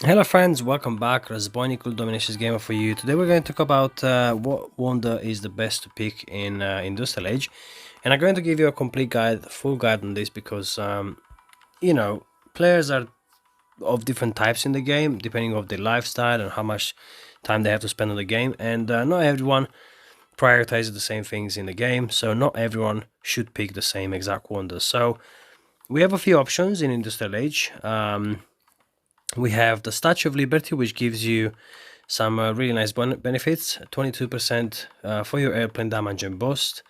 Hello friends, welcome back. Cool DomiNations gamer for you. Today we're going to talk about what wonder is the best to pick in Industrial Age, and I'm going to give you a complete guide, full guide on this because you know players are of different types in the game depending on their lifestyle and how much time they have to spend on the game, and not everyone prioritizes the same things in the game, so not everyone should pick the same exact wonder. So we have a few options in Industrial Age. We have the Statue of Liberty, which gives you some really nice benefits, 22% for your airplane damage and boost,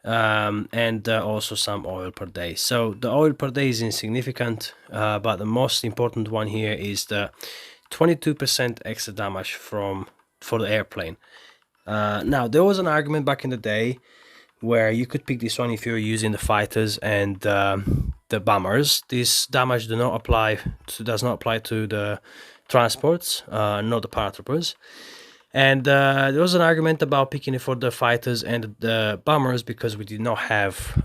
and also some oil per day. So the oil per day is insignificant, but the most important one here is the 22% extra damage for the airplane. Now, there was an argument back in the day where you could pick this one if you're using the fighters and the bombers. This damage does not apply to the transports, not the paratroopers. And there was an argument about picking it for the fighters and the bombers because we did not have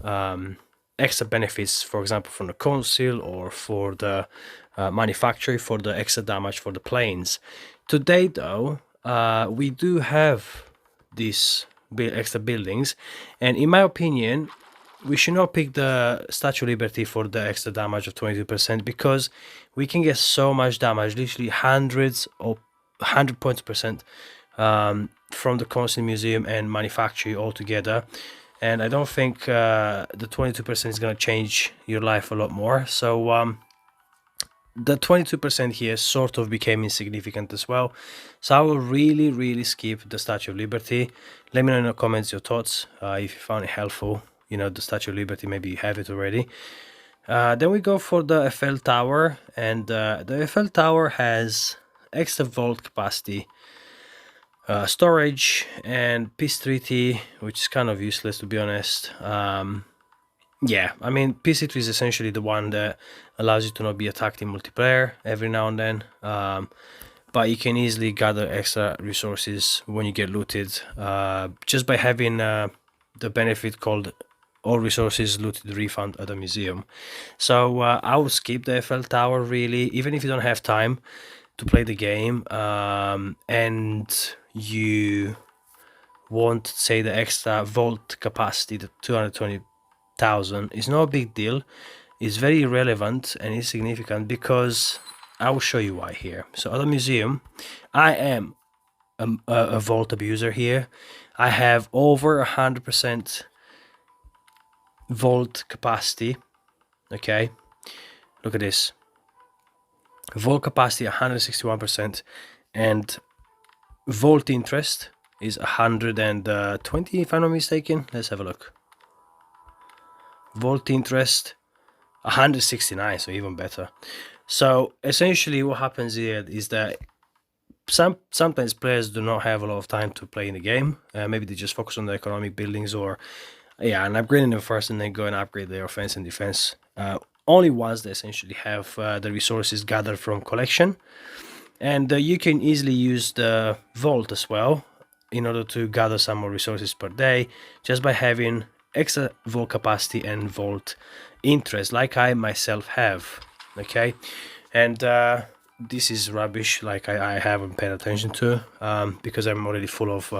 extra benefits, for example, from the council or for the manufacturer for the extra damage for the planes. Today, though, we do have these extra buildings, and in my opinion, we should not pick the Statue of Liberty for the extra damage of 22% because we can get so much damage, literally hundreds or 100 points percent from the Constant Museum and manufacturing altogether. And I don't think the 22% is going to change your life a lot more. So the 22% here sort of became insignificant as well. So I will really skip the Statue of Liberty. Let me know in the comments your thoughts if you found it helpful. You know, the Statue of Liberty, maybe you have it already. Then we go for the Eiffel Tower, and the Eiffel Tower has extra vault capacity, storage, and peace treaty, which is kind of useless to be honest. Yeah, I mean, peace treaty is essentially the one that allows you to not be attacked in multiplayer every now and then. But you can easily gather extra resources when you get looted just by having the benefit called all resources looted refund at the museum. So I would skip the Eiffel Tower really, even if you don't have time to play the game and you want, say, the extra vault capacity, the 220,000 is not a big deal. It's very irrelevant and insignificant because I will show you why here. So at the museum, I am a vault abuser here. I have over 100% vault capacity. Okay, look at this. Vault capacity 161%, and vault interest is 120 if I'm not mistaken. Let's have a look. Vault interest 169, so even better. So essentially what happens here is that sometimes players do not have a lot of time to play in the game. Maybe they just focus on the economic buildings or and upgrading them first and then go and upgrade their offense and defense. Only ones that essentially have the resources gathered from collection. And you can easily use the vault as well in order to gather some more resources per day just by having extra vault capacity and vault interest like I myself have. Okay, and this is rubbish, like I haven't paid attention to because I'm already full of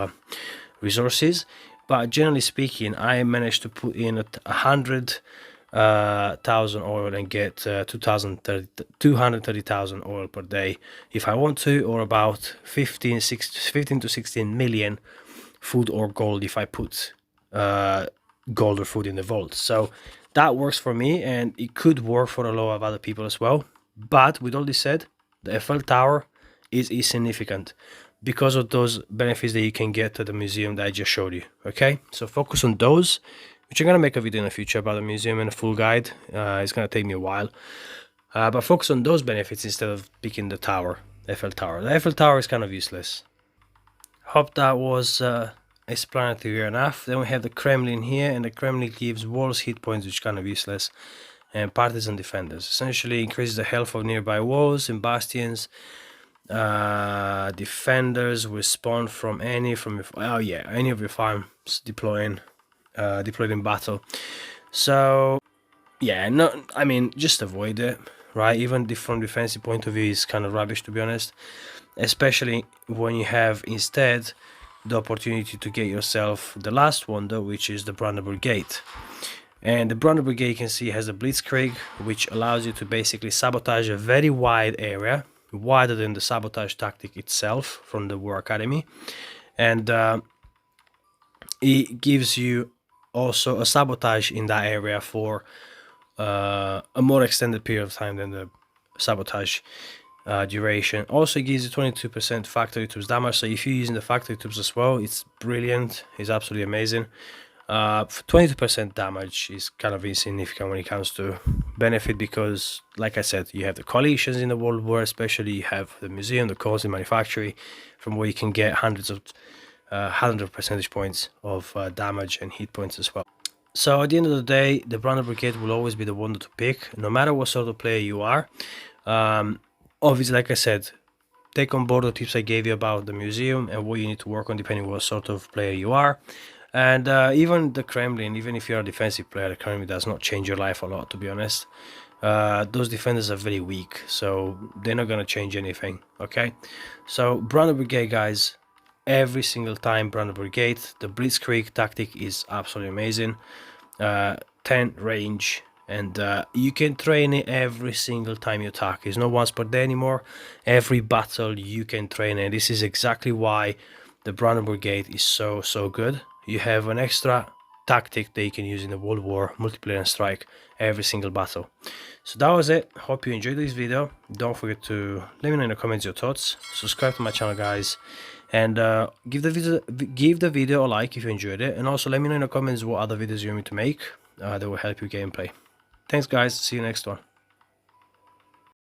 resources. But generally speaking, I managed to put in 100,000 oil and get 230,000 oil per day if I want to, or about 15 to 16 million food or gold if I put gold or food in the vault. So that works for me, and it could work for a lot of other people as well. But with all this said, the Eiffel Tower is insignificant because of those benefits that you can get at the museum that I just showed you. Okay, so focus on those, which I'm gonna make a video in the future about the museum and a full guide. It's gonna take me a while, but focus on those benefits instead of picking the tower, Eiffel Tower. The Eiffel Tower is kind of useless. Hope that was explanatory enough. Then we have the Kremlin here, and the Kremlin gives walls hit points, which is kind of useless, and partisan defenders. Essentially increases the health of nearby walls and bastions. Defenders will spawn from any of your farms deployed in battle. So yeah, no, I mean, just avoid it right? Even from defensive point of view is kind of rubbish, to be honest, especially when you have instead the opportunity to get yourself the last wonder, which is the Brandenburg Gate. And the Brandenburg Gate, you can see, has a blitzkrieg, which allows you to basically sabotage a very wide area, wider than the sabotage tactic itself from the War Academy. And it gives you also a sabotage in that area for a more extended period of time than the sabotage duration. Also, it gives you 22% factory tubes damage, so if you're using the factory tubes as well, it's brilliant, it's absolutely amazing. 22% damage is kind of insignificant when it comes to benefit, because like I said, you have the coalitions in the World War, especially you have the museum, the course in manufacturing, from where you can get hundreds of 100 percentage points of damage and hit points as well. So at the end of the day, the Brandenburg Gate will always be the wonder to pick, no matter what sort of player you are. Obviously, like I said, take on board the tips I gave you about the museum and what you need to work on depending on what sort of player you are. And even the Kremlin, even if you're a defensive player, the Kremlin does not change your life a lot, to be honest. Those defenders are very weak, so they're not going to change anything, okay? So Brandenburg Gate, guys, every single time Brandenburg Gate, the blitzkrieg tactic is absolutely amazing. 10 range, and you can train it every single time you attack. It's not once per day anymore. Every battle you can train it. This is exactly why the Brandenburg Gate is so good. You have an extra tactic that you can use in the World War multiplayer and strike every single battle. So that was it. Hope you enjoyed this video. Don't forget to let me know in the comments your thoughts. Subscribe to my channel, guys, and give the video a like if you enjoyed it, and also let me know in the comments what other videos you want me to make that will help you gameplay. Thanks, guys. See you next one.